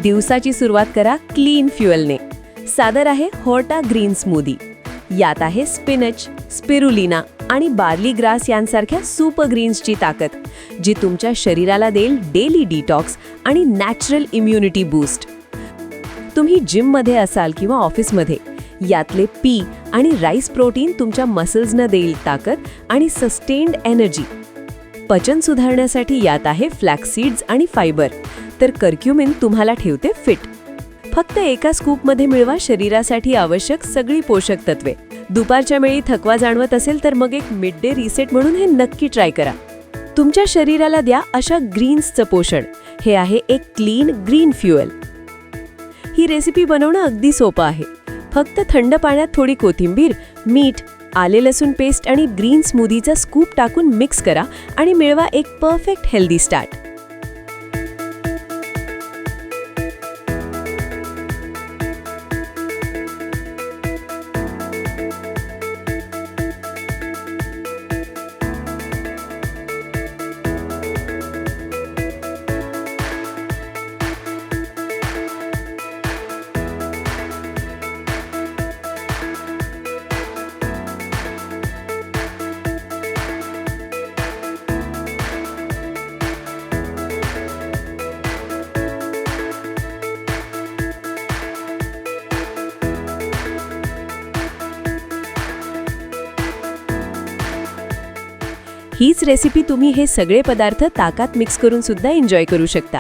दिवसाची सुरुवात करा क्लीन फ्युएलने. सादर आहे हॉटा ग्रीन स्मूदी. यात आहे स्पिनच, स्पिरुलिना आणि बार्ली ग्रास यांसारख्या सुपर ग्रीन्सची ताकद, जी तुमच्या शरीराला देईल डेली डिटॉक्स आणि नॅचरल इम्युनिटी बूस्ट. तुम्ही जिममध्ये असाल किंवा ऑफिसमध्ये, यातले पी आणि राईस प्रोटीन तुमच्या मसल्सना देईल ताकद आणि सस्टेन्ड एनर्जी. पचन सुधारण्यासाठी यात आहे फ्लॅक्स सीड्स आणि फायबर, तर कर्क्युमिन तुम्हाला ठेवते फिट. फक्त एका स्कूपमध्ये मिळवा शरीरासाठी आवश्यक सगळी पोषक तत्वे. दुपारच्या वेळी थकवा जाणवत असेल तर मग एक मिड डे रिसेट म्हणून हे नक्की ट्राय करा. तुमच्या शरीराला द्या अशा ग्रीन्सचं पोषण. हे आहे एक क्लीन ग्रीन फ्युएल. ही रेसिपी बनवणं अगदी सोपं आहे. फक्त थंड पाण्यात थोडी कोथिंबीर, मीठ, आले लसूण पेस्ट आणि ग्रीन स्मूदीचा स्कूप टाकून मिक्स करा आणि मिळवा एक परफेक्ट हेल्दी स्टार्ट. हीच रेसिपी तुम्ही हे सगळे पदार्थ ताकात मिक्स करून सुद्धा एन्जॉय करू शकता.